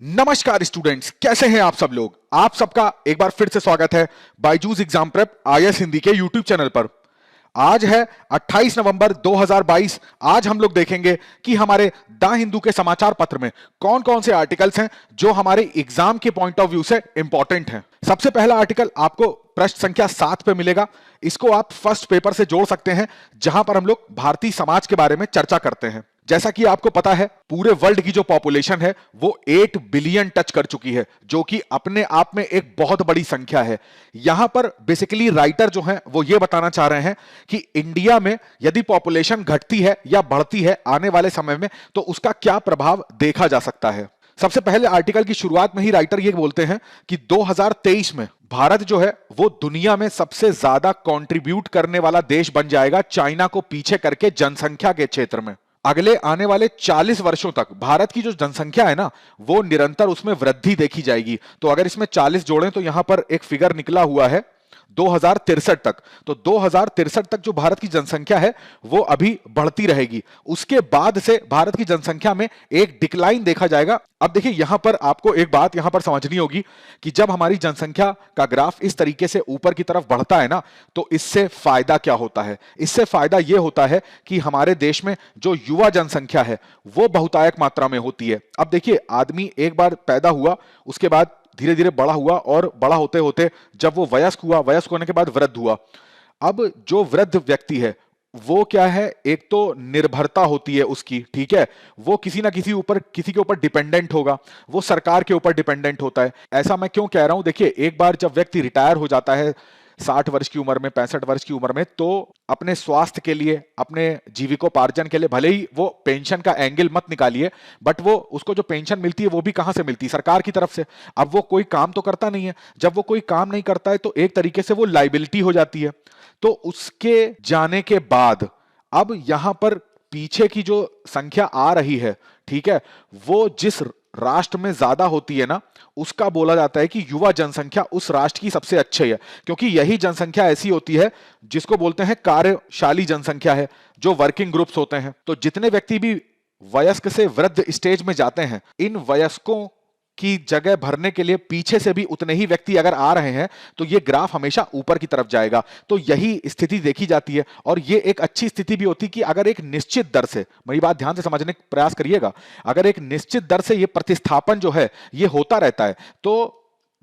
नमस्कार स्टूडेंट्स, कैसे हैं आप सब लोग। आप सबका एक बार फिर से स्वागत है Byju's exam prep IAS Hindi के यूट्यूब चैनल पर। आज है 28 नवंबर 2022। आज हम लोग देखेंगे कि हमारे द हिंदू के समाचार पत्र में कौन कौन से आर्टिकल्स हैं जो हमारे एग्जाम के पॉइंट ऑफ व्यू से इंपॉर्टेंट हैं। सबसे पहला आर्टिकल आपको पृष्ठ संख्या 7 पे मिलेगा। इसको आप फर्स्ट पेपर से जोड़ सकते हैं, जहां पर हम लोग भारतीय समाज के बारे में चर्चा करते हैं। जैसा कि आपको पता है, पूरे वर्ल्ड की जो पॉपुलेशन है वो 8 बिलियन टच कर चुकी है, जो कि अपने आप में एक बहुत बड़ी संख्या है। यहां पर बेसिकली राइटर जो हैं वो ये बताना चाह रहे हैं कि इंडिया में यदि पॉपुलेशन घटती है या बढ़ती है आने वाले समय में, तो उसका क्या प्रभाव देखा जा सकता है। सबसे पहले आर्टिकल की शुरुआत में ही राइटर ये बोलते हैं कि 2023 में भारत जो है वो दुनिया में सबसे ज्यादा कंट्रीब्यूट करने वाला देश बन जाएगा, चाइना को पीछे करके जनसंख्या के क्षेत्र में। अगले आने वाले 40 वर्षों तक भारत की जो जनसंख्या है ना, वो निरंतर उसमें वृद्धि देखी जाएगी। तो अगर इसमें 40 जोड़ें तो यहां पर एक फिगर निकला हुआ है 2063 तक। तो 2063 तक जो भारत की जनसंख्या है वो अभी बढ़ती रहेगी। उसके बाद से भारत की जनसंख्या में एक डिक्लाइन देखा जाएगा। अब देखिए, यहां पर आपको एक बात यहां पर समझनी होगी कि जब हमारी जनसंख्या का ग्राफ इस तरीके से ऊपर की तरफ बढ़ता है ना, तो इससे फायदा क्या होता है। इससे फायदा यह होता है कि हमारे देश में जो युवा जनसंख्या है वो बहुतायत मात्रा में होती है। अब देखिए, आदमी एक बार पैदा हुआ, उसके बाद धीरे धीरे बड़ा हुआ, और बड़ा होते होते जब वो वयस्क हुआ, वयस्क होने के बाद वृद्ध हुआ। अब जो वृद्ध व्यक्ति है वो क्या है, एक तो निर्भरता होती है उसकी, ठीक है, वो किसी ना किसी के ऊपर डिपेंडेंट होगा, वो सरकार के ऊपर डिपेंडेंट होता है। ऐसा मैं क्यों कह रहा हूं, देखिए, एक बार जब व्यक्ति रिटायर हो जाता है 60 वर्ष की उम्र में, 65 वर्ष की उम्र में, तो अपने स्वास्थ्य के लिए, अपने जीविकोपार्जन के लिए, भले ही वो पेंशन का एंगल मत निकालिए, बट वो उसको जो पेंशन मिलती है वो भी कहां से मिलती है, सरकार की तरफ से। अब वो कोई काम तो करता नहीं है, जब वो कोई काम नहीं करता है तो एक तरीके से वो लाइबिलिटी हो जाती है। तो उसके जाने के बाद अब यहां पर पीछे की जो संख्या आ रही है, ठीक है, वो जिस राष्ट्र में ज्यादा होती है ना, उसका बोला जाता है कि युवा जनसंख्या उस राष्ट्र की सबसे अच्छी है, क्योंकि यही जनसंख्या ऐसी होती है जिसको बोलते हैं कार्यशाली जनसंख्या है, जो वर्किंग ग्रुप्स होते हैं। तो जितने व्यक्ति भी वयस्क से वृद्ध स्टेज में जाते हैं, इन वयस्कों की जगह भरने के लिए पीछे से भी उतने ही व्यक्ति अगर आ रहे हैं, तो ये ग्राफ हमेशा ऊपर की तरफ जाएगा। तो यही स्थिति देखी जाती है, और ये एक अच्छी स्थिति भी होती है कि अगर एक निश्चित दर से, मेरी बात ध्यान से समझने का प्रयास करिएगा, अगर एक निश्चित दर से ये प्रतिस्थापन जो है ये होता रहता है, तो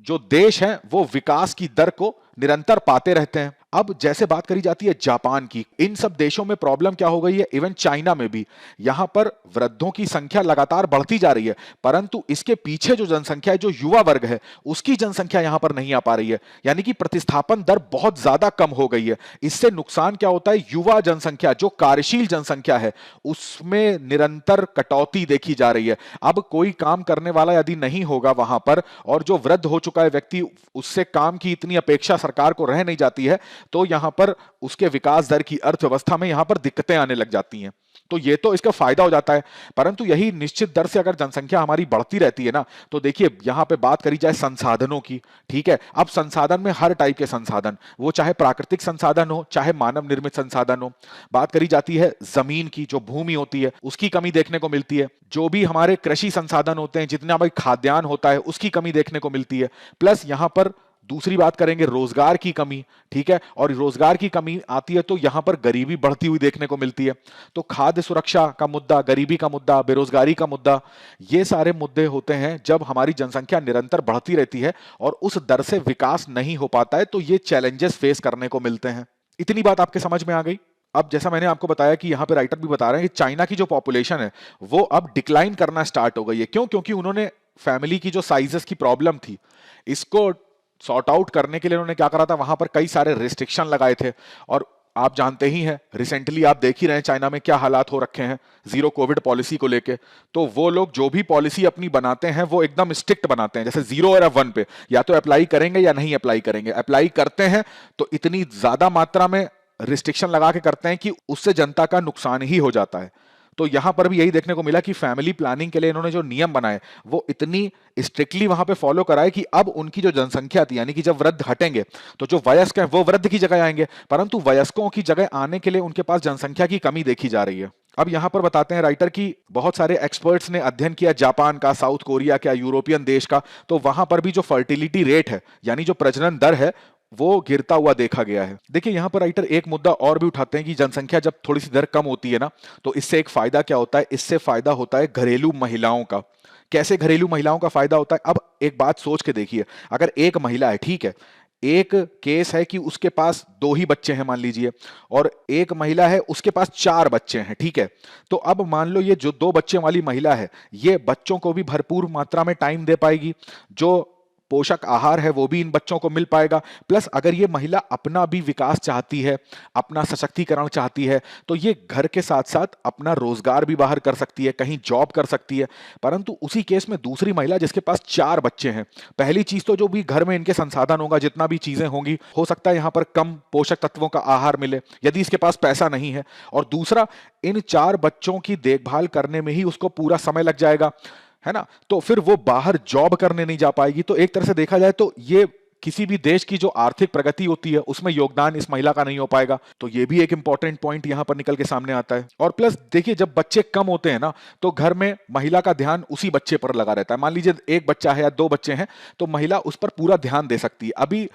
जो देश है वो विकास की दर को निरंतर पाते रहते हैं। अब जैसे बात करी जाती है जापान की, इन सब देशों में प्रॉब्लम क्या हो गई है, इवन चाइना में भी, यहां पर वृद्धों की संख्या लगातार बढ़ती जा रही है, परंतु इसके पीछे जो जनसंख्या है, जो युवा वर्ग है, उसकी जनसंख्या यहां पर नहीं आ पा रही है, यानी कि प्रतिस्थापन दर बहुत ज्यादा कम हो गई है। इससे नुकसान क्या होता है, युवा जनसंख्या, जो कार्यशील जनसंख्या है, उसमें निरंतर कटौती देखी जा रही है। अब कोई काम करने वाला यदि नहीं होगा वहां पर, और जो वृद्ध हो चुका है व्यक्ति, उससे काम की इतनी अपेक्षा सरकार को रह नहीं जाती है, तो यहां पर उसके विकास दर की, अर्थव्यवस्था में यहां पर दिक्कतें आने लग जाती हैं। तो ये तो इसका फायदा हो जाता है, परंतु यही निश्चित दर से अगर जनसंख्या हमारी बढ़ती रहती है ना, तो देखिए, यहां पे बात करी जाए संसाधनों की, ठीक है, अब संसाधन में हर टाइप के संसाधन, वो चाहे प्राकृतिक संसाधन हो, चाहे मानव निर्मित संसाधन हो। बात करी जाती है जमीन की, जो भूमि होती है उसकी कमी देखने को मिलती है, जो भी हमारे कृषि संसाधन होते हैं, जितना भाई खाद्यान्न होता है, उसकी कमी देखने को मिलती है। प्लस यहां पर दूसरी बात करेंगे रोजगार की कमी, ठीक है, और रोजगार की कमी आती है तो यहां पर गरीबी बढ़ती हुई देखने को मिलती है। तो खाद्य सुरक्षा का मुद्दा, गरीबी का मुद्दा, बेरोजगारी का मुद्दा, ये सारे मुद्दे होते हैं जब हमारी जनसंख्या निरंतर बढ़ती रहती है और उस दर से विकास नहीं हो पाता है, तो ये चैलेंजेस फेस करने को मिलते हैं। इतनी बात आपके समझ में आ गई। अब जैसा मैंने आपको बताया कि यहां पे राइटर भी बता रहे हैं कि चाइना की जो पॉपुलेशन है वो अब डिक्लाइन करना स्टार्ट हो गई है। क्यों? क्योंकि उन्होंने फैमिली की जो साइजेस की प्रॉब्लम थी, इसको सॉर्ट आउट करने के लिए उन्होंने क्या करा था, वहां पर कई सारे रिस्ट्रिक्शन लगाए थे। और आप जानते ही हैं, रिसेंटली आप देख ही रहे हैं चाइना में क्या हालात हो रखे हैं जीरो कोविड पॉलिसी को लेके। तो वो लोग जो भी पॉलिसी अपनी बनाते हैं वो एकदम स्ट्रिक्ट बनाते हैं, जैसे 0 और 1 पे या तो अप्लाई करेंगे या नहीं अप्लाई करेंगे। अप्लाई करते हैं तो इतनी ज्यादा मात्रा में रिस्ट्रिक्शन लगा के करते हैं कि उससे जनता का नुकसान ही हो जाता है। तो यहां पर भी यही देखने को मिला कि फैमिली प्लानिंग के लिए इन्होंने जो नियम बनाए वो इतनी स्ट्रिक्टली वहां पे फॉलो कराए कि अब उनकी जो जनसंख्या थी, यानी कि जब वृद्ध हटेंगे तो जो वयस्क हैं वो वृद्ध की जगह आएंगे, परंतु वयस्कों की जगह आने के लिए उनके पास जनसंख्या की कमी देखी जा रही है। अब यहां पर बताते हैं राइटर की बहुत सारे एक्सपर्ट्स ने अध्ययन किया जापान का, साउथ कोरिया का, यूरोपियन देश का, तो वहां पर भी जो फर्टिलिटी रेट है यानी जो प्रजनन दर है वो गिरता हुआ देखा गया है। देखिए यहां पर राइटर एक मुद्दा और भी उठाते हैं कि जनसंख्या जब थोड़ी सी दर कम होती है ना, तो इससे एक फायदा क्या होता है, इससे फायदा होता है घरेलू महिलाओं का। कैसे घरेलू महिलाओं का फायदा होता है? अब एक बात सोच के देखिए, अगर एक महिला है, ठीक है, एक केस है कि उसके पास दो ही बच्चे हैं मान लीजिए, और एक महिला है उसके पास चार बच्चे हैं, ठीक है, तो अब मान लो ये जो दो बच्चे वाली महिला है ये बच्चों को भी भरपूर मात्रा में टाइम दे पाएगी, जो पोषक आहार है वो भी इन बच्चों को मिल पाएगा, प्लस अगर ये महिला अपना भी विकास चाहती है, अपना सशक्तिकरण चाहती है, तो ये घर के साथ साथ अपना रोजगार भी बाहर कर सकती है, कहीं जॉब कर सकती है। परंतु उसी केस में दूसरी महिला जिसके पास चार बच्चे हैं, पहली चीज तो जो भी घर में इनके संसाधन होगा, जितना भी चीजें होंगी, हो सकता है यहां पर कम पोषक तत्वों का आहार मिले यदि इसके पास पैसा नहीं है, और दूसरा इन चार बच्चों की देखभाल करने में ही उसको पूरा समय लग जाएगा, है ना, तो फिर वो बाहर जॉब करने नहीं जा पाएगी। तो एक तरह से देखा जाए तो ये किसी भी देश की जो आर्थिक प्रगति होती है उसमें योगदान इस महिला का नहीं हो पाएगा। तो ये भी एक इंपॉर्टेंट पॉइंट यहां पर निकल के सामने आता है। और प्लस देखिए जब बच्चे कम होते हैं ना, तो घर में महिला का ध्यान उसी बच्चे पर लगा रहता है। मान लीजिए एक बच्चा है या दो बच्चे हैं, तो महिला उस पर पूरा ध्यान दे सकती है। अभी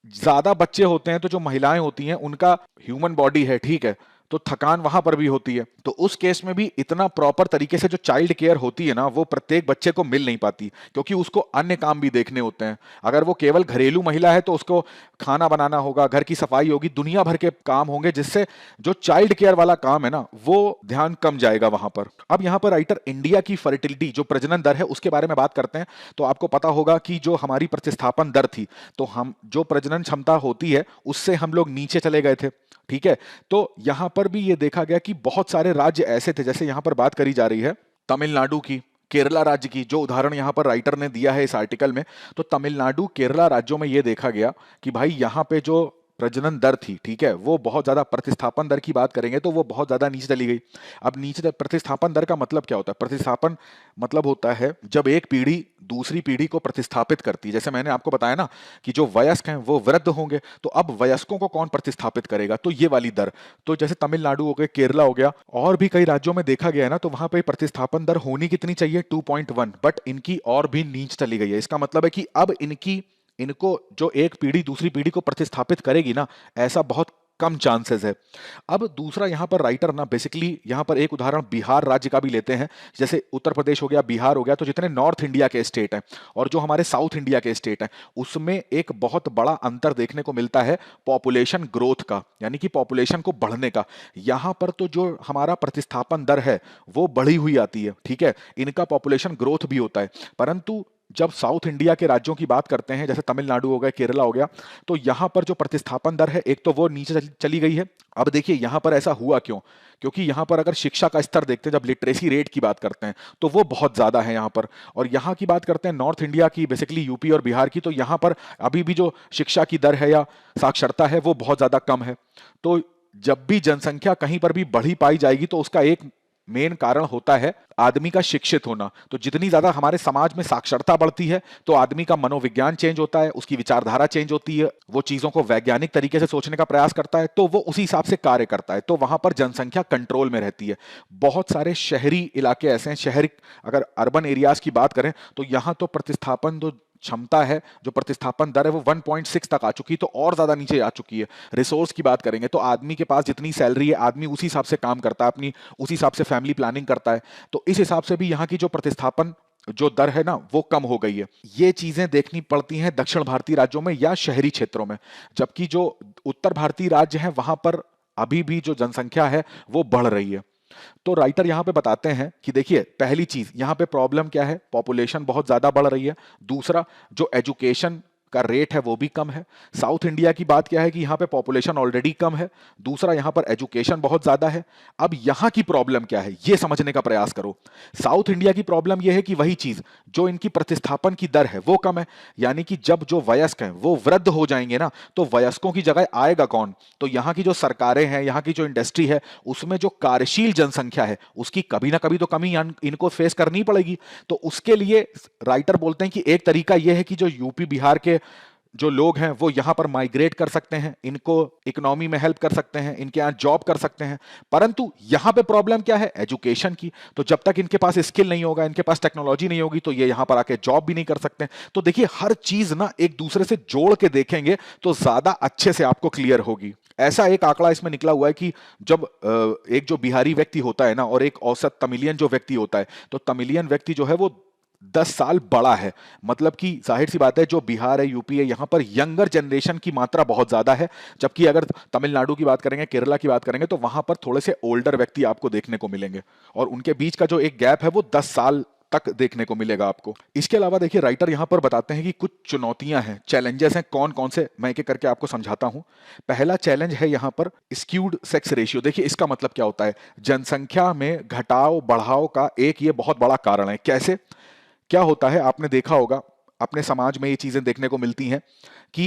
ज्यादा बच्चे होते हैं तो जो महिलाएं होती हैं उनका ह्यूमन बॉडी है, ठीक है, तो थकान वहां पर भी होती है, तो उस केस में भी इतना प्रॉपर तरीके से जो चाइल्ड केयर होती है ना वो प्रत्येक बच्चे को मिल नहीं पाती, क्योंकि उसको अन्य काम भी देखने होते हैं। अगर वो केवल घरेलू महिला है तो उसको खाना बनाना होगा, घर की सफाई होगी, दुनिया भर के काम होंगे, जिससे जो चाइल्ड केयर वाला काम है ना वो ध्यान कम जाएगा वहां पर। अब यहां पर राइटर इंडिया की फर्टिलिटी जो प्रजनन दर है उसके बारे में बात करते हैं। तो आपको पता होगा कि जो हमारी प्रतिस्थापन दर थी, तो हम जो प्रजनन क्षमता होती है उससे हम लोग नीचे चले गए थे, ठीक है। तो यहां पर भी ये देखा गया कि बहुत सारे राज्य ऐसे थे, जैसे यहां पर बात करी जा रही है तमिलनाडु की, केरला राज्य की, जो उदाहरण यहां पर राइटर ने दिया है इस आर्टिकल में, तो तमिलनाडु केरला राज्यों में यह देखा गया कि भाई यहां पे जो प्रजनन दर थी, ठीक है, वो बहुत ज्यादा, प्रतिस्थापन दर की बात करेंगे तो वो बहुत ज्यादा नीचे चली गई। अब नीचे प्रतिस्थापन दर का मतलब क्या होता है? प्रतिस्थापन मतलब होता है जब एक पीढ़ी दूसरी पीढ़ी को प्रतिस्थापित करती है। जैसे मैंने आपको बताया ना कि जो वयस्क हैं वो वृद्ध होंगे, तो अब वयस्कों को कौन प्रतिस्थापित करेगा, तो ये वाली दर। तो जैसे तमिलनाडु हो गया, केरला हो गया, और भी कई राज्यों में देखा गया है ना, तो वहां पे प्रतिस्थापन दर होनी कितनी चाहिए, 2.1, बट इनकी और भी नीचे चली गई है। इसका मतलब है कि अब इनको जो एक पीढ़ी दूसरी पीढ़ी को प्रतिस्थापित करेगी ना, ऐसा बहुत कम चांसेस है। अब दूसरा यहां पर राइटर ना बेसिकली यहां पर एक उदाहरण बिहार राज्य का भी लेते हैं। जैसे उत्तर प्रदेश हो गया, बिहार हो गया, तो जितने नॉर्थ इंडिया के स्टेट हैं और जो हमारे साउथ इंडिया के स्टेट हैं, उसमें एक बहुत बड़ा अंतर देखने को मिलता है पॉपुलेशन ग्रोथ का, यानी कि पॉपुलेशन को बढ़ने का। यहां पर तो जो हमारा प्रतिस्थापन दर है वो बढ़ी हुई आती है, ठीक है, इनका पॉपुलेशन ग्रोथ भी होता है। परंतु जब साउथ इंडिया के राज्यों की बात करते हैं, जैसे तमिलनाडु हो गया, केरला हो गया, तो यहां पर जो प्रतिस्थापन दर है एक तो वो नीचे चली गई है। अब देखिए यहां पर ऐसा हुआ क्यों? क्योंकि यहां पर अगर शिक्षा का स्तर देखते हैं, जब लिटरेसी रेट की बात करते हैं, तो वो बहुत ज्यादा है यहां पर। और यहां की बात करते हैं नॉर्थ इंडिया की, बेसिकली यूपी और बिहार की, तो यहां पर अभी भी जो शिक्षा की दर है या साक्षरता है वो बहुत ज्यादा कम है। तो जब भी जनसंख्या कहीं पर भी बढ़ी पाई जाएगी तो उसका एक मेन कारण होता है आदमी का शिक्षित होना। तो जितनी ज्यादा हमारे समाज में साक्षरता बढ़ती है तो आदमी का मनोविज्ञान चेंज होता है, उसकी विचारधारा चेंज होती है, वो चीजों को वैज्ञानिक तरीके से सोचने का प्रयास करता है, तो वो उसी हिसाब से कार्य करता है, तो वहां पर जनसंख्या कंट्रोल में रहती है। बहुत सारे शहरी इलाके ऐसे हैं, शहरी अगर अर्बन एरियाज की बात करें तो यहां तो प्रतिस्थापन जो क्षमता है, जो प्रतिस्थापन दर है, वो 1.6 तक आ चुकी है, तो और ज्यादा नीचे आ चुकी है। रिसोर्स की बात करेंगे तो आदमी के पास जितनी सैलरी है, आदमी उसी हिसाब से काम करता है, अपनी उसी हिसाब से फैमिली प्लानिंग करता है, तो इस हिसाब से भी यहाँ की जो प्रतिस्थापन जो दर है ना वो कम हो गई है। ये चीजें देखनी पड़ती हैं दक्षिण भारतीय राज्यों में या शहरी क्षेत्रों में, जबकि जो उत्तर भारतीय राज्य हैं वहां पर अभी भी जो जनसंख्या है वो बढ़ रही है। तो राइटर यहां पे बताते हैं कि देखिए पहली चीज यहां पे प्रॉब्लम क्या है, पॉपुलेशन बहुत ज्यादा बढ़ रही है। दूसरा जो एजुकेशन का रेट है वो भी कम है। साउथ इंडिया की बात क्या है कि यहां पे पॉपुलेशन ऑलरेडी कम है, दूसरा यहां पर एजुकेशन बहुत ज्यादा है। अब यहां की प्रॉब्लम क्या है ये समझने का प्रयास करो। साउथ इंडिया की प्रॉब्लम यह है कि वही चीज जो इनकी प्रतिस्थापन की दर है वो कम है, यानी कि जब जो वयस्क हैं वो वृद्ध हो जाएंगे ना, तो वयस्कों की जगह आएगा कौन? तो यहां की जो सरकारें हैं, यहां की जो इंडस्ट्री है, उसमें जो कार्यशील जनसंख्या है उसकी कभी ना कभी तो कमी इनको फेस करनी पड़ेगी। तो उसके लिए राइटर बोलते हैं कि एक तरीका यह है कि जो यूपी बिहार के जो लोग हैं वो यहाँ पर माइग्रेट कर सकते हैं, इनको इकोनॉमी में हेल्प कर सकते हैं, इनके यहाँ जॉब कर सकते हैं। परंतु यहाँ पे प्रॉब्लम क्या है? एजुकेशन की। तो जब तक इनके पास स्किल नहीं होगा, इनके पास टेक्नोलॉजी नहीं होगी, तो ये यहाँ पर आके जॉब भी नहीं कर सकते। तो देखिए, हर चीज ना एक दूसरे से जोड़ के देखेंगे तो ज्यादा अच्छे से आपको क्लियर होगी। ऐसा एक आंकड़ा इसमें निकला हुआ है कि जब एक जो बिहारी व्यक्ति होता है ना और एक औसत तमिलियन जो व्यक्ति होता है, तो तमिलियन व्यक्ति जो है वो 10 साल बड़ा है। मतलब कि जाहिर सी बात है, जो बिहार है, यूपी है, यहां पर यंगर जनरेशन की मात्रा बहुत ज्यादा है। जबकि अगर तमिलनाडु की बात करेंगे, केरला की बात करेंगे, तो वहां पर थोड़े से ओल्डर व्यक्ति आपको देखने को मिलेंगे और उनके बीच का जो एक गैप है वो 10 साल तक देखने को मिलेगा आपको। इसके अलावा देखिए, राइटर यहां पर बताते हैं कि कुछ चुनौतियां हैं, चैलेंजेस हैं, कौन कौन से, मैं एक एक करके आपको समझाता हूं। पहला चैलेंज है यहां पर स्क्यूड सेक्स रेशियो। देखिए, इसका मतलब क्या होता है? जनसंख्या में घटाव बढ़ाव का एक ये बहुत बड़ा कारण है। कैसे? क्या होता है, आपने देखा होगा, अपने समाज में ये चीजें देखने को मिलती हैं कि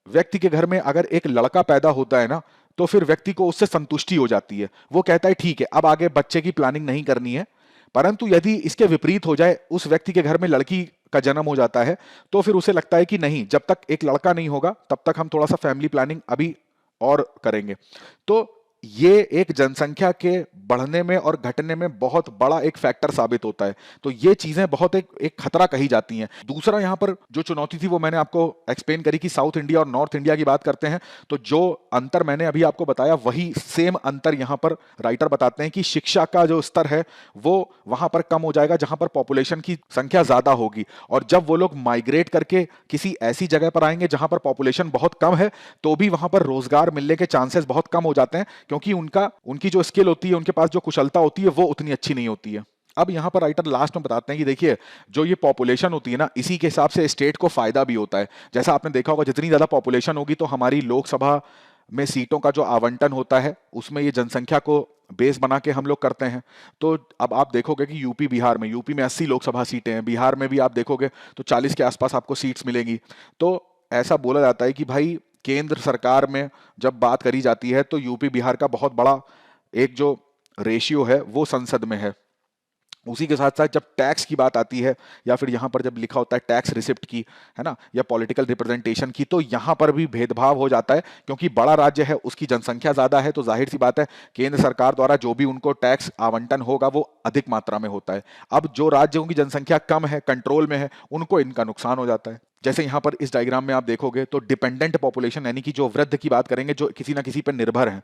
व्यक्ति के घर में अगर एक लड़का पैदा होता है ना, तो फिर व्यक्ति को उससे संतुष्टि हो जाती है। वो कहता है ठीक है, अब आगे बच्चे की प्लानिंग नहीं करनी है। परंतु यदि इसके विपरीत हो जाए, उस व्यक्ति के घर में लड़की का जन्म हो जाता है, तो फिर उसे लगता है कि नहीं, जब तक एक लड़का नहीं होगा तब तक हम थोड़ा सा फैमिली प्लानिंग अभी और करेंगे। तो ये एक जनसंख्या के बढ़ने में और घटने में बहुत बड़ा एक फैक्टर साबित होता है। तो ये चीजें बहुत एक खतरा कही जाती हैं। दूसरा यहां पर जो चुनौती थी वो मैंने आपको एक्सप्लेन करी कि साउथ इंडिया और नॉर्थ इंडिया की बात करते हैं, तो जो अंतर मैंने अभी आपको बताया वही सेम अंतर यहां पर राइटर बताते हैं कि शिक्षा का जो स्तर है वो वहां पर कम हो जाएगा जहां पर पॉपुलेशन की संख्या ज्यादा होगी। और जब वो लोग माइग्रेट करके किसी ऐसी जगह पर आएंगे जहां पर पॉपुलेशन बहुत कम है, तो भी वहां पर रोजगार मिलने के चांसेस बहुत कम हो जाते हैं, क्योंकि उनकी जो स्किल होती है, उनके पास जो कुशलता होती है, वो उतनी अच्छी नहीं होती है। अब यहां पर राइटर लास्ट में बताते हैं कि देखिए, जो ये पॉपुलेशन होती है ना, इसी के हिसाब से स्टेट को फायदा भी होता है। जैसा आपने देखा होगा, जितनी ज्यादा पॉपुलेशन होगी तो हमारी लोकसभा में सीटों का जो आवंटन होता है उसमें ये जनसंख्या को बेस बना के हम लोग करते हैं। तो अब आप देखोगे कि यूपी में 80 लोकसभा सीटें हैं, बिहार में भी आप देखोगे तो 40 के आसपास आपको सीट्स मिलेंगी। तो ऐसा बोला जाता है कि भाई, केंद्र सरकार में जब बात करी जाती है तो यूपी बिहार का बहुत बड़ा एक जो रेशियो है वो संसद में है। उसी के साथ साथ जब टैक्स की बात आती है, या फिर यहां पर जब लिखा होता है टैक्स रिसिप्ट की, है ना, या पॉलिटिकल रिप्रेजेंटेशन की, तो यहां पर भी भेदभाव हो जाता है। क्योंकि बड़ा राज्य है, उसकी जनसंख्या ज्यादा है, तो जाहिर सी बात है केंद्र सरकार द्वारा जो भी उनको टैक्स आवंटन होगा वो अधिक मात्रा में होता है। अब जो राज्यों की जनसंख्या कम है, कंट्रोल में है, उनको इनका नुकसान हो जाता है। जैसे यहां पर इस डायग्राम में आप देखोगे तो डिपेंडेंट पॉपुलेशन, यानी कि जो वृद्ध की बात करेंगे, जो किसी ना किसी पर निर्भर हैं,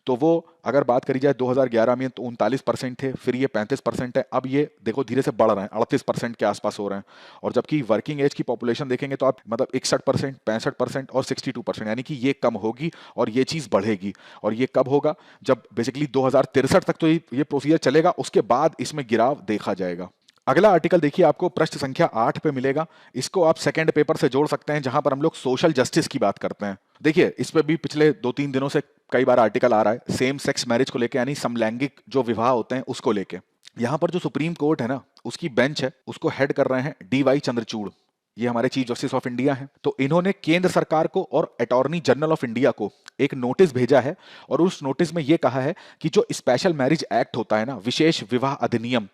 तो वो अगर बात करी जाए 2011 में तो 39% थे, फिर ये 35% है, अब ये देखो धीरे से बढ़ रहे हैं, 38% के आसपास हो रहे हैं। और जबकि वर्किंग एज की पॉपुलेशन देखेंगे तो आप मतलब 61%, 65% और 62%, यानी कि ये कम होगी और ये चीज बढ़ेगी। और ये कब होगा? जब बेसिकली 2063 तक तो ये प्रोसीजर चलेगा, उसके बाद इसमें गिराव देखा जाएगा। अगला आर्टिकल देखिए, आपको पृष्ठ संख्या 8 पे मिलेगा। इसको आप सेकंड पेपर से जोड़ सकते हैं, जहां पर हम लोग सोशल जस्टिस की बात करते हैं। देखिए, इस पे भी पिछले 2-3 दिनों से कई बार आर्टिकल आ रहा है, सेम सेक्स मैरिज को लेके, यानी समलैंगिक जो विवाह होते हैं उसको लेके। यहां पर जो सुप्रीम कोर्ट है ना, उसकी बेंच है, उसको हेड कर रहे हैं DY चंद्रचूड़। ये हमारे चीफ जस्टिस ऑफ इंडिया हैं। तो इन्होंने केंद्र सरकार को और अटॉर्नी जनरल ऑफ इंडिया को एक नोटिस भेजा है, और उस नोटिस में यह कहा है कि जो स्पेशल मैरिज एक्ट होता है ना, विशेष विवाह अधिनियम,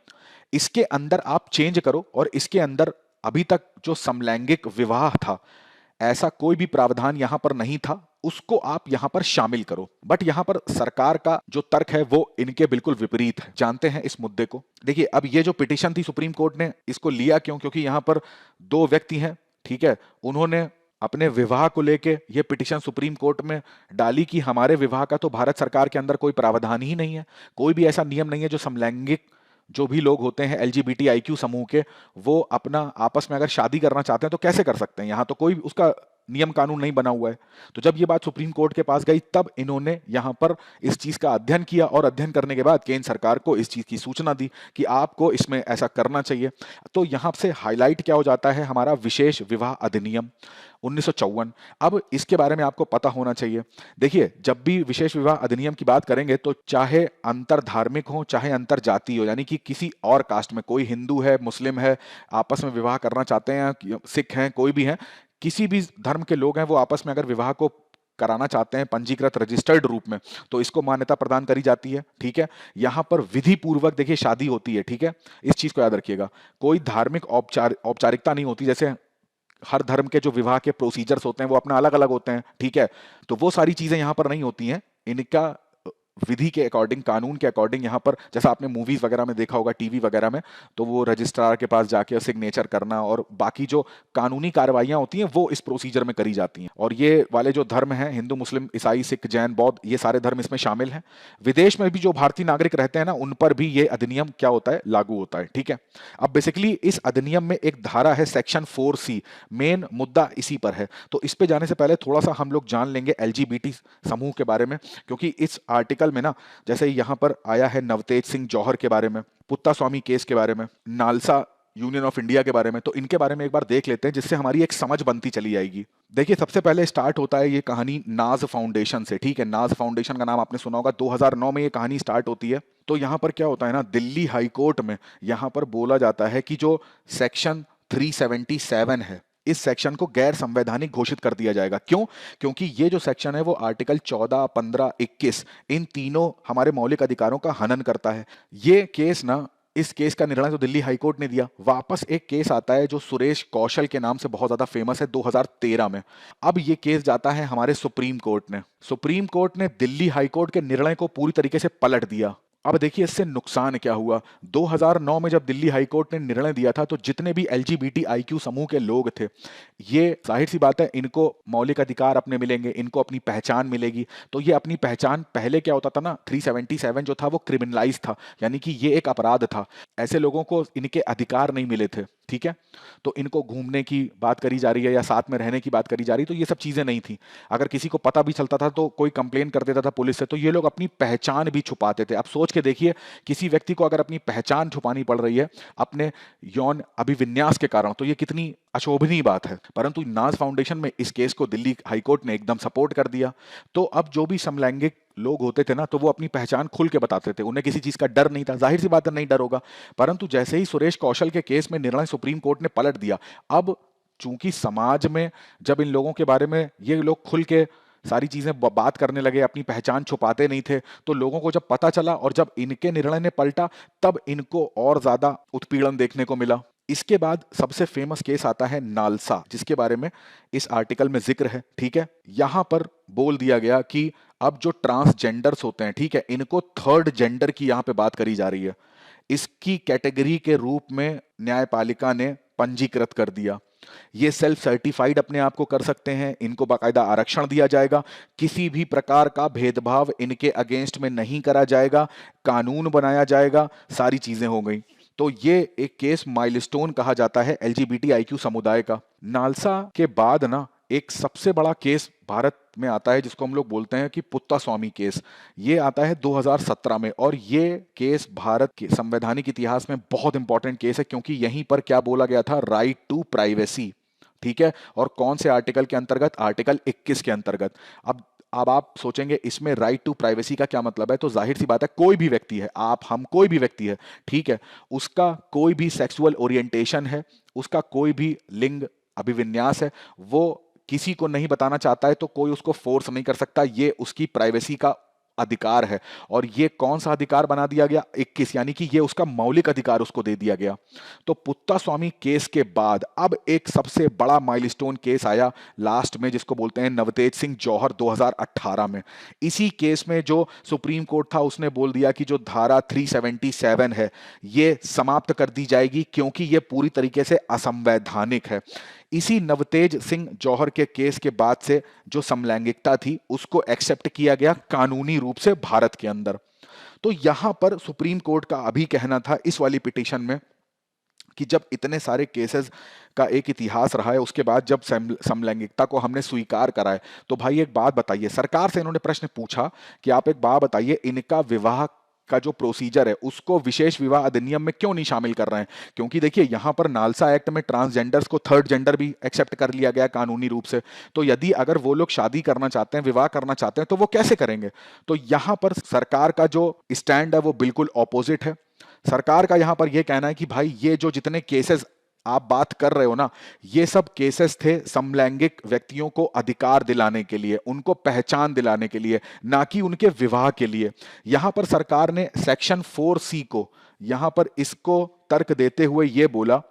इसके अंदर आप चेंज करो, और इसके अंदर अभी तक जो समलैंगिक विवाह था, ऐसा कोई भी प्रावधान यहां पर नहीं था, उसको आप यहां पर शामिल करो। बट यहां पर सरकार का जो तर्क है वो इनके बिल्कुल विपरीत है। जानते हैं इस मुद्दे को। देखिए, अब ये जो पिटीशन थी, सुप्रीम कोर्ट ने इसको लिया क्यों? क्योंकि यहां पर दो व्यक्ति हैं, ठीक है, उन्होंने अपने विवाह को लेके ये पिटीशन सुप्रीम कोर्ट में डाली कि हमारे विवाह का तो भारत सरकार के अंदर कोई प्रावधान ही नहीं है, कोई भी ऐसा नियम नहीं है जो समलैंगिक जो भी लोग होते हैं LGBTIQ समूह के, वो अपना आपस में अगर शादी करना चाहते हैं तो कैसे कर सकते हैं, यहां तो कोई उसका नियम कानून नहीं बना हुआ है। तो जब ये बात सुप्रीम कोर्ट के पास गई, तब इन्होंने यहां पर इस चीज का अध्ययन किया, और अध्ययन करने के बाद केंद्र सरकार को इस चीज की सूचना दी कि आपको इसमें ऐसा करना चाहिए। तो यहां से हाईलाइट क्या हो जाता है, हमारा विशेष विवाह अधिनियम 1954। अब इसके बारे में आपको पता होना चाहिए। देखिए, जब भी विशेष विवाह अधिनियम की बात करेंगे, तो चाहे अंतर धार्मिक हो, चाहे अंतर जाति हो, यानी कि किसी और कास्ट में, कोई हिंदू है, मुस्लिम है, आपस में विवाह करना चाहते हैं, सिख हैं, कोई भी है, किसी भी धर्म के लोग हैं, वो आपस में अगर विवाह को कराना चाहते हैं पंजीकृत रजिस्टर्ड रूप में, तो इसको मान्यता प्रदान करी जाती है। ठीक है, यहां पर विधि पूर्वक देखिए शादी होती है। ठीक है, इस चीज को याद रखिएगा, कोई धार्मिक औपचारिकता नहीं होती। जैसे हर धर्म के जो विवाह के प्रोसीजर्स होते हैं वो अपना अलग अलग होते हैं, ठीक है। तो वो सारी चीजें यहाँ पर नहीं होती हैं। इनका विधि के अकॉर्डिंग, कानून के अकॉर्डिंग यहाँ पर, जैसा आपने मूवीज वगैरह में देखा होगा, टीवी वगैरह में, तो वो रजिस्ट्रार के पास जाके सिग्नेचर करना और बाकी जो कानूनी कार्रवाइयां होती हैं वो इस प्रोसीजर में करी जाती हैं। और ये वाले जो धर्म हैं, हिंदू, मुस्लिम, ईसाई, सिख, जैन, बौद्ध, ये सारे धर्म इसमें शामिल हैं। विदेश में भी जो भारतीय नागरिक रहते हैं ना, उन पर भी ये अधिनियम क्या होता है, लागू होता है, ठीक है। अब बेसिकली इस अधिनियम में एक धारा है सेक्शन 4C, मेन मुद्दा इसी पर है। तो इस पे जाने से पहले थोड़ा सा हम लोग जान लेंगे एलजीबीटी समूह के बारे में, क्योंकि इस आर्टिकल में ना, जैसे यहाँ पर आया है नवतेज सिंह जौहर के बारे में, पुत्ता स्वामी केस के बारे में, नालसा यूनियन ऑफ इंडिया के बारे में, तो इनके बारे में एक बार देख लेते हैं, जिससे हमारी एक समझ बनती चली जाएगी। देखिए, सबसे पहले स्टार्ट होता है ये कहानी नाज फाउंडेशन से, ठीक है। नाज फाउंडेशन का नाम आपने सुना होगा, 2009 में ये कहानी स्टार्ट होती है। तो यहाँ पर क्या होता है ना, दिल्ली हाई कोर्ट में यहाँ पर बोला जाता है कि जो सेक्शन 377 है, इस सेक्शन को गैर संवैधानिक घोषित कर दिया जाएगा। क्यों? क्योंकि ये जो सेक्शन है वो आर्टिकल 14, 15, 21 इन तीनों हमारे मौलिक अधिकारों का हनन करता है। ये केस ना, इस केस का निर्णय तो दिल्ली हाईकोर्ट ने दिया, वापस एक केस आता है जो सुरेश कौशल के नाम से बहुत ज्यादा फेमस है, 2013 में। अब ये केस जाता है हमारे सुप्रीम कोर्ट ने। सुप्रीम कोर्ट ने दिल्ली हाईकोर्ट के निर्णय को पूरी तरीके से पलट दिया। अब देखिए इससे नुकसान क्या हुआ। 2009 में जब दिल्ली हाईकोर्ट ने निर्णय दिया था, तो जितने भी LGBTIQ समूह के लोग थे, ये जाहिर सी बात है, इनको मौलिक अधिकार अपने मिलेंगे, इनको अपनी पहचान मिलेगी। तो ये अपनी पहचान, पहले क्या होता था ना, 377 जो था वो क्रिमिनलाइज था, यानी कि ये एक अपराध था। ऐसे लोगों को इनके अधिकार नहीं मिले थे, ठीक है। तो इनको घूमने की बात करी जा रही है या साथ में रहने की बात करी जा रही है, तो ये सब चीजें नहीं थी। अगर किसी को पता भी चलता था तो कोई कंप्लेन कर देता था पुलिस से, तो ये लोग अपनी पहचान भी छुपाते थे। अब सोच के देखिए, किसी व्यक्ति को अगर अपनी पहचान छुपानी पड़ रही है अपने यौन अभिविन्यास के कारण, तो ये कितनी अशोभनीय बात है। परंतु नाज फाउंडेशन में इस केस को दिल्ली हाईकोर्ट ने एकदम सपोर्ट कर दिया। तो अब जो भी समलैंगिक लोग होते थे ना, तो वो अपनी पहचान खुल के बताते थे, उन्हें किसी चीज का डर नहीं था। जाहिर सी बात है, नहीं डर होगा। परंतु जैसे ही सुरेश कौशल के केस में निर्णय सुप्रीम कोर्ट ने पलट दिया, अब चूंकि समाज में जब इन लोगों के बारे में ये लोग खुल के सारी चीजें बात करने लगे, अपनी पहचान छुपाते नहीं थे, तो लोगों को जब पता चला और जब इनके निर्णय ने पलटा, तब इनको और ज्यादा उत्पीड़न देखने को मिला। इसके बाद सबसे फेमस केस आता है नालसा, जिसके बारे में इस आर्टिकल में जिक्र है, ठीक है। यहां पर बोल दिया गया कि अब जो ट्रांसजेंडर्स होते हैं, ठीक है, इनको थर्ड जेंडर की यहां पे बात करी जा रही है। इसकी कैटेगरी के रूप में न्यायपालिका ने पंजीकृत कर दिया। ये सेल्फ सर्टिफाइड अपने आप को कर सकते हैं, इनको बाकायदा आरक्षण दिया जाएगा, किसी भी प्रकार का भेदभाव इनके अगेंस्ट में नहीं करा जाएगा, कानून बनाया जाएगा, सारी चीजें हो गई। तो ये एक केस माइलस्टोन कहा जाता है LGBTIQ समुदाय का। नालसा के बाद ना एक सबसे बड़ा केस भारत में आता है, जिसको हम लोग बोलते हैं कि पुत्ता स्वामी केस। ये आता है 2017 में, और ये केस भारत के संवैधानिक इतिहास में बहुत इंपॉर्टेंट केस है, क्योंकि यहीं पर क्या बोला गया था, राइट टू प्राइवेसी, ठीक है। और कौन से आर्टिकल के अंतर्गत, आर्टिकल 21 के अंतर्गत। अब आप सोचेंगे इसमें राइट टू प्राइवेसी का क्या मतलब है, तो जाहिर सी बात है, कोई भी व्यक्ति है, आप हम कोई भी व्यक्ति है, ठीक है, उसका कोई भी सेक्सुअल ओरिएंटेशन है, उसका कोई भी लिंग अभिविन्यास है, वो किसी को नहीं बताना चाहता है, तो कोई उसको फोर्स नहीं कर सकता। ये उसकी प्राइवेसी का अधिकार है। और ये कौन सा अधिकार बना दिया गया, 21, यानी कि ये उसका मौलिक अधिकार उसको दे दिया गया। तो पुत्ता स्वामी केस के बाद अब एक सबसे बड़ा माइलस्टोन केस आया लास्ट में, जिसको बोलते हैं नवतेज सिंह जौहर, 2018 में। इसी केस में जो सुप्रीम कोर्ट था, उसने बोल दिया कि जो धारा 377 है, ये समाप्त कर दी जाएगी, क्योंकि ये पूरी तरीके से असंवैधानिक है। इसी नवतेज सिंह जौहर के केस के बाद से जो समलैंगिकता थी, उसको एक्सेप्ट किया गया कानूनी रूप से भारत के अंदर। तो यहां पर सुप्रीम कोर्ट का अभी कहना था इस वाली पिटीशन में कि जब इतने सारे केसेस का एक इतिहास रहा है, उसके बाद जब समलैंगिकता को हमने स्वीकार करा है, तो भाई एक बात बताइए, सरकार से इन्होंने प्रश्न पूछा कि आप एक बात बताइए, इनका विवाह का जो प्रोसीजर है उसको विशेष विवाह अधिनियम में क्यों नहीं शामिल कर रहे हैं। क्योंकि देखिए, यहां पर नालसा एक्ट में ट्रांसजेंडर्स को थर्ड जेंडर भी एक्सेप्ट कर लिया गया कानूनी रूप से। तो यदि अगर वो लोग शादी करना चाहते हैं, विवाह करना चाहते हैं, तो वो कैसे करेंगे। तो यहां पर सरकार का जो स्टैंड है वो बिल्कुल ऑपोजिट है। सरकार का यहां पर यह कहना है कि भाई, ये जो जितने केसेस आप बात कर रहे हो ना, ये सब केसेस थे समलैंगिक व्यक्तियों को अधिकार दिलाने के लिए, उनको पहचान दिलाने के लिए, ना कि उनके विवाह के लिए। यहां पर सरकार ने सेक्शन 4C को, यहां पर इसको तर्क देते हुए यह बोला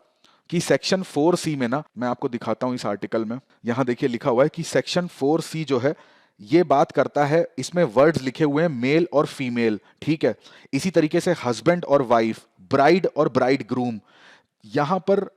कि सेक्शन 4C में ना, मैं आपको दिखाता हूं इस आर्टिकल में, यहां देखिए लिखा हुआ है कि सेक्शन 4C जो है ये बात करता है, इसमें वर्ड्स लिखे हुए हैं मेल और फीमेल, ठीक है। इसी तरीके से हस्बैंड और वाइफ, ब्राइड और ब्राइड ग्रूम, यहां पर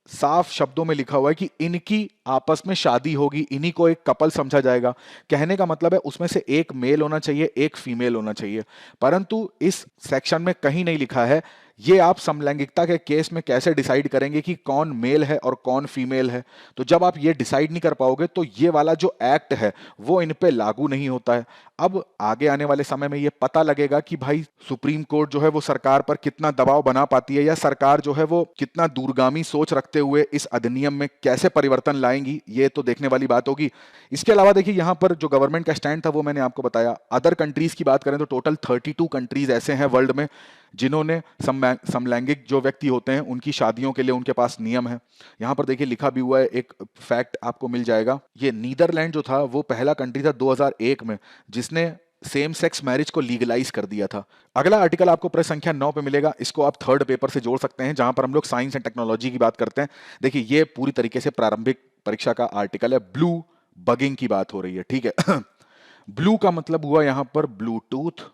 साफ शब्दों में लिखा हुआ है कि इनकी आपस में शादी होगी, इन्हीं को एक कपल समझा जाएगा। कहने का मतलब है उसमें से एक मेल होना चाहिए, एक फीमेल होना चाहिए। परंतु इस सेक्शन में कहीं नहीं लिखा है ये आप समलैंगिकता के केस में कैसे डिसाइड करेंगे कि कौन मेल है और कौन फीमेल है। तो जब आप ये डिसाइड नहीं कर पाओगे तो ये वाला जो एक्ट है वो इन पे लागू नहीं होता है। अब आगे आने वाले समय में ये पता लगेगा कि भाई सुप्रीम कोर्ट जो है वो सरकार पर कितना दबाव बना पाती है, या सरकार जो है वो कितना दूरगामी सोच रखते हुए इस अधिनियम में कैसे परिवर्तन लाएंगी, ये तो देखने वाली बात होगी। इसके अलावा देखिए यहाँ पर जो गवर्नमेंट का स्टैंड था वो मैंने आपको बताया। अदर कंट्रीज की बात करें तो टोटल 32 कंट्रीज ऐसे हैं वर्ल्ड में जिन्होंने समलैंगिक जो व्यक्ति होते हैं उनकी शादियों के लिए उनके पास नियम है। यहां पर देखिए लिखा भी हुआ है, एक फैक्ट आपको मिल जाएगा। ये नीदरलैंड जो था वो पहला कंट्री था 2001 में जिसने सेम सेक्स मैरिज को लीगलाइज कर दिया था। अगला आर्टिकल आपको प्रश्न संख्या 9 पे मिलेगा, इसको आप थर्ड पेपर से जोड़ सकते हैं जहां पर हम लोग साइंस एंड टेक्नोलॉजी की बात करते हैं। देखिए ये पूरी तरीके से प्रारंभिक परीक्षा का आर्टिकल है। ब्लू बगिंग की बात हो रही है, ठीक है। ब्लू का मतलब हुआ यहां पर ब्लूटूथ,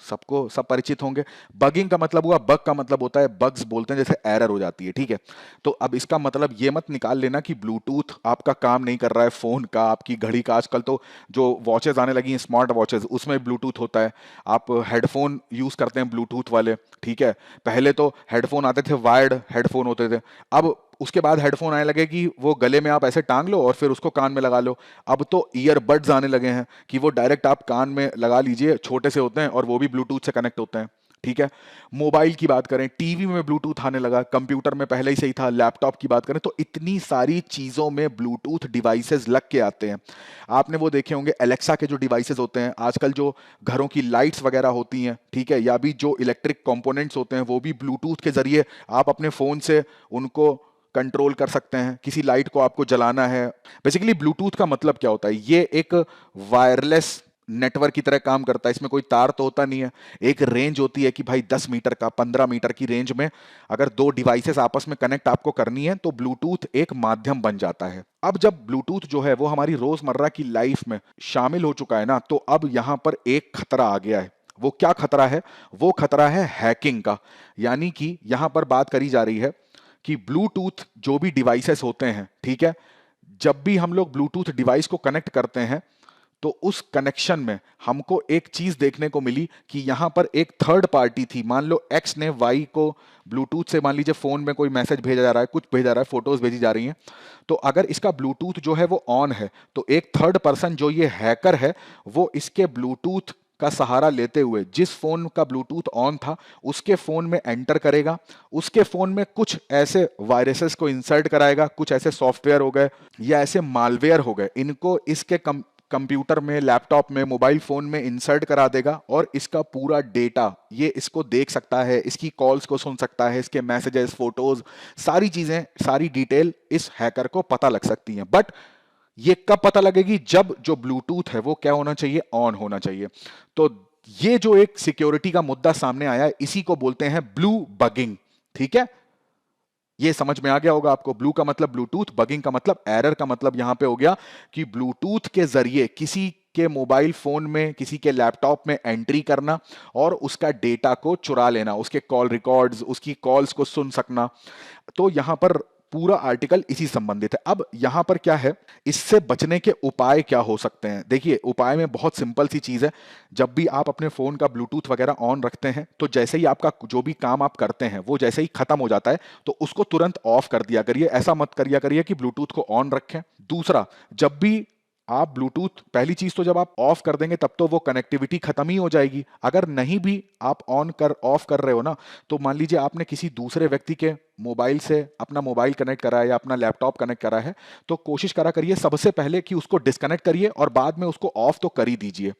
सबको सब परिचित होंगे। बगिंग का मतलब हुआ, बग का मतलब होता है, बग्स बोलते हैं जैसे एरर हो जाती है, ठीक है। तो अब इसका मतलब ये मत निकाल लेना कि ब्लूटूथ आपका काम नहीं कर रहा है, फोन का, आपकी घड़ी का। आजकल तो जो वॉचेज आने लगी हैं स्मार्ट वॉचेज, उसमें ब्लूटूथ होता है। आप हेडफोन यूज करते हैं ब्लूटूथ वाले, ठीक है। पहले तो हेडफोन आते थे, वायर्ड हेडफोन होते थे। अब उसके बाद हेडफोन आने लगे कि वो गले में आप ऐसे टांग लो और फिर उसको कान में लगा लो। अब तो ईयरबड्स आने लगे हैं कि वो डायरेक्ट आप कान में लगा लीजिए, छोटे से होते हैं और वो भी ब्लूटूथ से कनेक्ट होते हैं, ठीक है। मोबाइल की बात करें, टीवी में ब्लूटूथ आने लगा, कंप्यूटर में पहले ही से ही था, लैपटॉप की बात करें तो इतनी सारी चीजों में ब्लूटूथ डिवाइसेस लग के आते हैं। आपने वो देखे होंगे एलेक्सा के जो डिवाइसेस होते हैं, आजकल जो घरों की लाइट्स वगैरह होती हैं, ठीक है, या भी जो इलेक्ट्रिक कंपोनेंट्स होते हैं वो भी ब्लूटूथ के जरिए आप अपने फोन से उनको कंट्रोल कर सकते हैं। किसी लाइट को आपको जलाना है, बेसिकली ब्लूटूथ का मतलब क्या होता है, ये एक वायरलेस नेटवर्क की तरह काम करता है। इसमें कोई तार तो होता नहीं है, एक रेंज होती है कि भाई 10 मीटर का, 15 मीटर की रेंज में अगर दो डिवाइसेस आपस में कनेक्ट आपको करनी है तो ब्लूटूथ एक माध्यम बन जाता है। अब जब ब्लूटूथ जो है वो हमारी रोजमर्रा की लाइफ में शामिल हो चुका है ना, तो अब यहां पर एक खतरा आ गया है। वो क्या खतरा है? वो खतरा है हैकिंग का। यानी कि यहां पर बात करी जा रही है कि ब्लूटूथ जो भी डिवाइसेस होते हैं, ठीक है, जब भी हम लोग ब्लूटूथ डिवाइस को कनेक्ट करते हैं तो उस कनेक्शन में हमको एक चीज देखने को मिली कि यहां पर एक थर्ड पार्टी थी। मान लो एक्स ने वाई को ब्लूटूथ से, मान लीजिए फोन में कोई मैसेज भेजा जा रहा है, कुछ भेजा रहा है, फोटोज भेजी जा रही हैं, तो अगर इसका ब्लूटूथ जो है वो ऑन है तो एक थर्ड पर्सन जो ये हैकर है वो इसके ब्लूटूथ का सहारा लेते हुए जिस फोन का ब्लूटूथ ऑन था उसके फोन में एंटर करेगा, उसके फोन में कुछ ऐसे वायरसेस को इंसर्ट कराएगा, कुछ ऐसे सॉफ्टवेयर हो गए या ऐसे मालवेयर हो गए, इनको इसके कंप्यूटर में, लैपटॉप में, मोबाइल फोन में इंसर्ट करा देगा और इसका पूरा डेटा ये इसको देख सकता है, इसकी कॉल्स को सुन सकता है, इसके मैसेजेस, फोटोज, सारी चीजें, सारी डिटेल इस हैकर को पता लग सकती हैं। बट ये कब पता लगेगी? जब जो ब्लूटूथ है वो क्या होना चाहिए? ऑन होना चाहिए। तो ये जो एक सिक्योरिटी का मुद्दा सामने आया है इसी को बोलते हैं ब्लू बगिंग, ठीक है। ये समझ में आ गया होगा आपको। ब्लू का मतलब ब्लूटूथ, बगिंग का मतलब एरर का मतलब यहां पे हो गया कि ब्लूटूथ के जरिए किसी के मोबाइल फोन में, किसी के लैपटॉप में एंट्री करना और उसका डेटा को चुरा लेना, उसके कॉल रिकॉर्ड्स, उसकी कॉल्स को सुन सकना। तो यहां पर पूरा आर्टिकल इसी संबंधित है। अब यहां पर क्या है, इससे बचने के उपाय क्या हो सकते हैं? देखिए उपाय में बहुत सिंपल सी चीज है। जब भी आप अपने फोन का ब्लूटूथ वगैरह ऑन रखते हैं तो जैसे ही आपका जो भी काम आप करते हैं वो जैसे ही खत्म हो जाता है तो उसको तुरंत ऑफ कर दिया करिए। ऐसा मत करिया करिए कि ब्लूटूथ को ऑन रखें। दूसरा, जब भी आप ब्लूटूथ, पहली चीज तो जब आप ऑफ कर देंगे तब तो वो कनेक्टिविटी खत्म ही हो जाएगी। अगर नहीं भी आप ऑफ कर रहे हो ना, तो मान लीजिए आपने किसी दूसरे व्यक्ति के मोबाइल से अपना मोबाइल कनेक्ट करा है या अपना लैपटॉप कनेक्ट करा है, तो कोशिश करा करिए सबसे पहले कि उसको डिस्कनेक्ट करिए और बाद में उसको ऑफ तो कर ही दीजिए।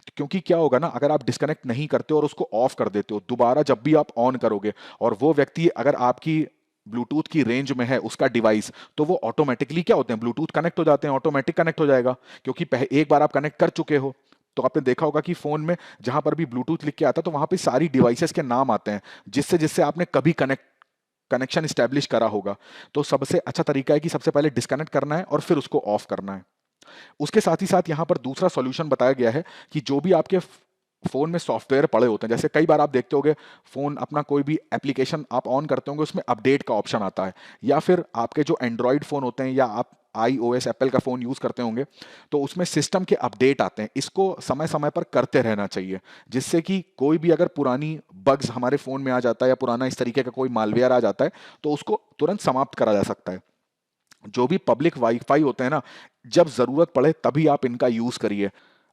क्योंकि क्या होगा ना, अगर आप डिस्कनेक्ट नहीं करते और उसको ऑफ कर देते हो, दोबारा जब भी आप ऑन करोगे और वो व्यक्ति अगर आपकी ब्लूटूथ की रेंज में है उसका डिवाइस, तो वो ऑटोमेटिकली क्या होते हैं, ब्लूटूथ कनेक्ट हो जाते हैं, ऑटोमेटिक कनेक्ट हो जाएगा। क्योंकि एक बार आप कनेक्ट कर चुके हो। तो आपने देखा होगा कि फोन में जहां पर भी ब्लूटूथ लिख के आता है तो वहां पे सारी डिवाइसेस के नाम आते हैं जिससे जिससे आपने कभी कनेक्ट कनेक्शन स्टैब्लिश करा होगा। तो सबसे अच्छा तरीका है कि सबसे पहले डिस्कनेक्ट करना है और फिर उसको ऑफ करना है। उसके साथ ही साथ यहाँ पर दूसरा सॉल्यूशन बताया गया है कि जो भी आपके फोन में सॉफ्टवेयर पड़े होते हैं, जैसे कई बार आप देखते होंगे फोन अपना कोई भी एप्लीकेशन आप ऑन करते होंगे, उसमें अपडेट का ऑप्शन आता है, या फिर आपके जो एंड्रॉयड फोन होते हैं या आप iOS एप्पल का फोन यूज करते होंगे, तो उसमें सिस्टम के अपडेट आते हैं। इसको समय समय पर करते रहना चाहिए, जिससे कि कोई भी अगर पुरानी बग्स हमारे फोन में आ जाता है या पुराना इस तरीके का कोई मालवेयर आ जाता है, तो उसको तुरंत समाप्त करा जा सकता है। जो भी पब्लिक वाईफाई होते हैं ना, जब जरूरत पड़े तभी आप इनका यूज करिए।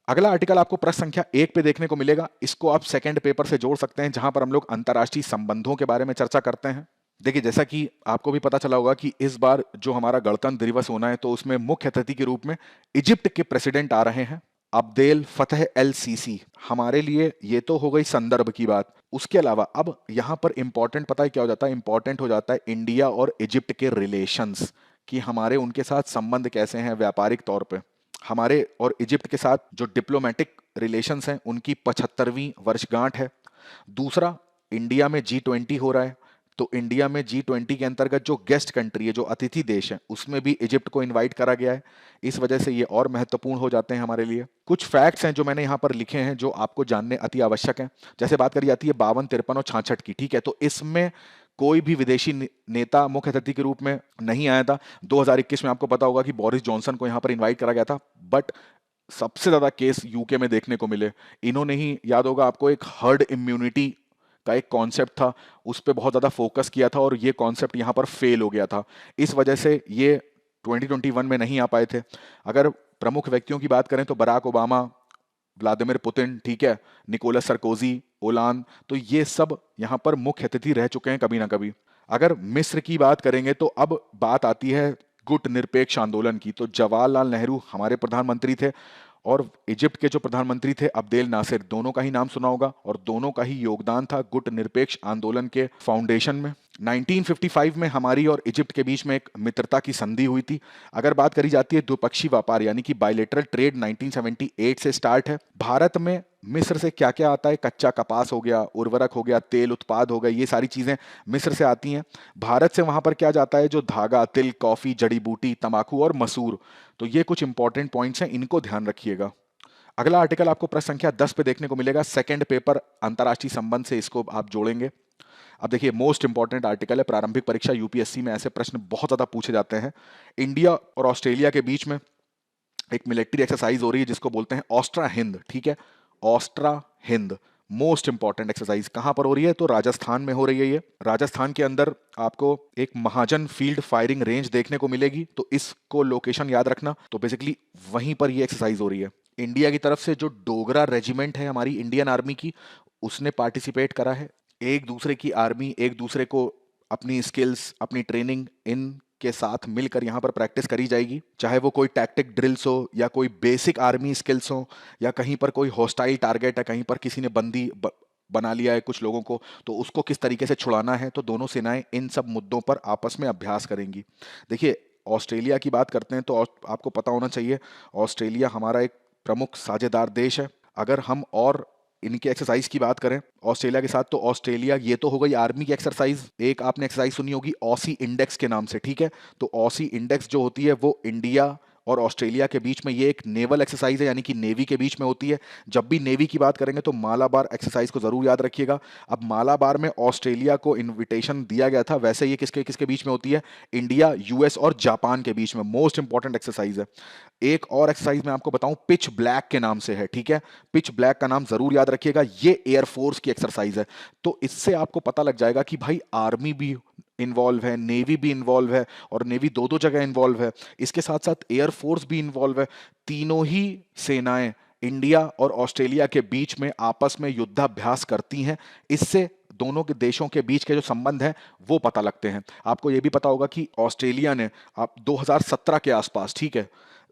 अगला आर्टिकल आपको प्रश्न संख्या 1 पे देखने को मिलेगा। इसको आप सेकंड पेपर से जोड़ सकते हैं, जहां पर हम लोग अंतर्राष्ट्रीय संबंधों के बारे में चर्चा करते हैं। देखिए, जैसा कि आपको भी पता चला होगा कि इस बार जो हमारा गणतंत्र दिवस होना है, तो उसमें मुख्य अतिथि के रूप में इजिप्ट के प्रेसिडेंट आ रहे हैं, अब्देल फतेह एल सीसी। हमारे लिए ये तो हो गई संदर्भ की बात। उसके अलावा अब यहां पर इंपॉर्टेंट पता है क्या हो जाता है? इंपॉर्टेंट हो जाता है इंडिया और इजिप्ट के रिलेशंस, कि हमारे उनके साथ संबंध कैसे हैं व्यापारिक तौर पे। हमारे और इजिप्ट के साथ जो डिप्लोमेटिक रिलेशंस हैं, उनकी 75वीं वर्षगांठ है। दूसरा, इंडिया में G20 हो रहा है, तो इंडिया में G20 के अंतर्गत जो गेस्ट कंट्री है, जो अतिथि देश है, उसमें भी इजिप्ट को इनवाइट करा गया है। इस वजह से ये और महत्वपूर्ण हो जाते हैं हमारे लिए। कुछ फैक्ट्स हैं जो मैंने यहाँ पर लिखे हैं, जो आपको जानने अति आवश्यक हैं। जैसे बात करी जाती है 52, 53 और 66 की, ठीक है, तो इसमें कोई भी विदेशी नेता मुख्य अतिथि के रूप में नहीं आया था। 2021 में आपको पता होगा कि बोरिस जॉनसन को यहाँ पर इनवाइट करा गया था, बट सबसे ज्यादा केस यूके में देखने को मिले। इन्होंने ही, याद होगा आपको, एक हर्ड इम्यूनिटी का एक कॉन्सेप्ट था, उस पर बहुत ज्यादा फोकस किया था और ये कॉन्सेप्ट यहाँ पर फेल हो गया था। इस वजह से ये 2021 में नहीं आ पाए थे। अगर प्रमुख व्यक्तियों की बात करें तो बराक ओबामा, व्लादिमीर पुतिन, ठीक है, निकोलस सरकोजी, ओलान, तो ये सब यहाँ पर मुख्य अतिथि रह चुके हैं कभी ना कभी। अगर मिस्र की बात करेंगे तो अब बात आती है गुट निरपेक्ष आंदोलन की। तो जवाहरलाल नेहरू हमारे प्रधानमंत्री थे, और इजिप्ट के जो प्रधानमंत्री थे अब्देल नासिर, दोनों का ही नाम सुना होगा, और दोनों का ही योगदान था गुट निरपेक्ष आंदोलन के फाउंडेशन में। 1955 में हमारी और इजिप्ट के बीच में एक मित्रता की संधि हुई थी। अगर बात करी जाती है द्विपक्षीय व्यापार यानी कि बायलेटरल ट्रेड, 1978 से स्टार्ट है। भारत में मिस्र से क्या क्या आता है? कच्चा कपास हो गया, उर्वरक हो गया, तेल उत्पाद हो गए, ये सारी चीजें मिस्र से आती हैं। भारत से वहां पर क्या जाता है? जो धागा, तिल, कॉफी, जड़ी बूटी, तंबाकू और मसूर। तो ये कुछ इंपॉर्टेंट पॉइंट्स हैं, इनको ध्यान रखिएगा। अगला आर्टिकल आपको प्रश्न संख्या 10 पे देखने को मिलेगा। सेकंड पेपर अंतर्राष्ट्रीय संबंध से इसको आप जोड़ेंगे। अब देखिए, मोस्ट इंपॉर्टेंट आर्टिकल है। प्रारंभिक परीक्षा यूपीएससी में ऐसे प्रश्न बहुत ज्यादा पूछे जाते हैं। इंडिया और ऑस्ट्रेलिया के बीच में एक मिलिट्री एक्सरसाइज हो रही है जिसको बोलते हैं ऑस्ट्रा हिंद, ठीक है, ऑस्ट्रा हिंद। मोस्ट इंपॉर्टेंट एक्सरसाइज कहां पर हो रही है? तो राजस्थान में हो रही है। ये राजस्थान के अंदर आपको एक महाजन फील्ड फायरिंग रेंज देखने को मिलेगी, तो इसको लोकेशन याद रखना। तो बेसिकली वहीं पर ये एक्सरसाइज हो रही है। इंडिया की तरफ से जो डोगरा रेजिमेंट है हमारी इंडियन आर्मी की, उसने पार्टिसिपेट करा है। एक दूसरे की आर्मी एक दूसरे को अपनी स्किल्स, अपनी ट्रेनिंग इन के साथ मिलकर यहाँ पर प्रैक्टिस करी जाएगी। चाहे वो कोई टैक्टिक ड्रिल्स हो, या कोई बेसिक आर्मी स्किल्स हो, या कहीं पर कोई हॉस्टाइल टारगेट है, कहीं पर किसी ने बना लिया है कुछ लोगों को, तो उसको किस तरीके से छुड़ाना है। तो दोनों सेनाएं इन सब मुद्दों पर आपस में अभ्यास करेंगी। देखिए, ऑस्ट्रेलिया की बात करते हैं तो आपको पता होना चाहिए ऑस्ट्रेलिया हमारा एक प्रमुख साझेदार देश है। अगर हम और इनके एक्सरसाइज की बात करें ऑस्ट्रेलिया के साथ, तो ऑस्ट्रेलिया, ये तो हो गई आर्मी की एक्सरसाइज। एक आपने एक्सरसाइज सुनी होगी ऑसी इंडेक्स के नाम से, ठीक है। तो ऑसी इंडेक्स जो होती है वो इंडिया और ऑस्ट्रेलिया के बीच में ये एक नेवल एक्सरसाइज है, यानी कि नेवी के बीच में होती है। जब भी नेवी की बात करेंगे तो मालाबार एक्सरसाइज को जरूर याद रखिएगा। अब मालाबार में ऑस्ट्रेलिया को इनविटेशन दिया गया था, वैसे ये किसके किसके बीच में होती है? इंडिया, यूएस और जापान के बीच में। मोस्ट इंपॉर्टेंट एक्सरसाइज है। एक और एक्सरसाइज मैं आपको बताऊं, पिच ब्लैक के नाम से है, ठीक है। पिच ब्लैक का नाम जरूर याद रखिएगा। ये एयरफोर्स की एक्सरसाइज है। तो इससे आपको पता लग जाएगा कि भाई आर्मी भी इन्वॉल्व है, नेवी भी इन्वॉल्व है, और नेवी दो दो जगह इन्वॉल्व है, इसके साथ साथ एयरफोर्स भी इन्वॉल्व है। तीनों ही सेनाएं इंडिया और ऑस्ट्रेलिया के बीच में आपस में युद्धाभ्यास करती हैं। इससे दोनों के देशों के बीच के जो संबंध हैं वो पता लगते हैं। आपको ये भी पता होगा कि ऑस्ट्रेलिया ने 2017 के आसपास, ठीक है,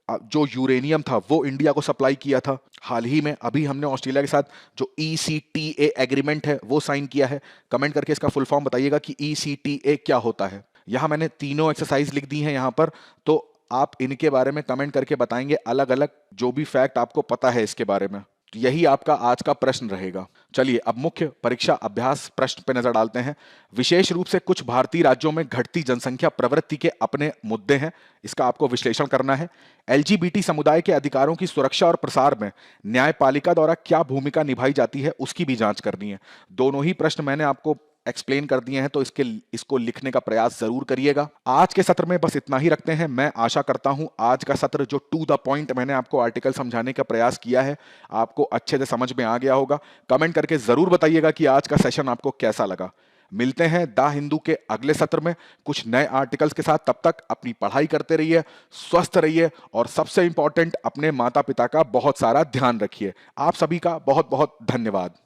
जो यूरेनियम था वो इंडिया को सप्लाई किया था। हाल ही में अभी हमने ऑस्ट्रेलिया के साथ जो ECTA एग्रीमेंट है वो साइन किया है। कमेंट करके इसका फुल फॉर्म बताइएगा कि ECTA क्या होता है। यहां मैंने तीनों एक्सरसाइज लिख दी हैं यहां पर, तो आप इनके बारे में कमेंट करके बताएंगे अलग अलग जो भी फैक्ट आपको पता है इसके बारे में। तो यही आपका आज का प्रश्न रहेगा। चलिए अब मुख्य परीक्षा अभ्यास प्रश्न पे नजर डालते हैं। विशेष रूप से कुछ भारतीय राज्यों में घटती जनसंख्या प्रवृत्ति के अपने मुद्दे हैं, इसका आपको विश्लेषण करना है। एलजीबीटी समुदाय के अधिकारों की सुरक्षा और प्रसार में न्यायपालिका द्वारा क्या भूमिका निभाई जाती है उसकी भी जांच करनी है। दोनों ही प्रश्न मैंने आपको एक्सप्लेन कर दिए हैं, तो इसको लिखने का प्रयास जरूर करिएगा। आज के सत्र में बस इतना ही रखते हैं। मैं आशा करता हूं आज का सत्र जो टू द पॉइंट मैंने आपको आर्टिकल समझाने का प्रयास किया है, आपको अच्छे से समझ में आ गया होगा। कमेंट करके जरूर बताइएगा कि आज का सेशन आपको कैसा लगा। मिलते हैं द हिंदू के अगले सत्र में कुछ नए आर्टिकल्स के साथ। तब तक अपनी पढ़ाई करते रहिए, स्वस्थ रहिए और सबसे इंपॉर्टेंट अपने माता पिता का बहुत सारा ध्यान रखिए। आप सभी का बहुत बहुत धन्यवाद।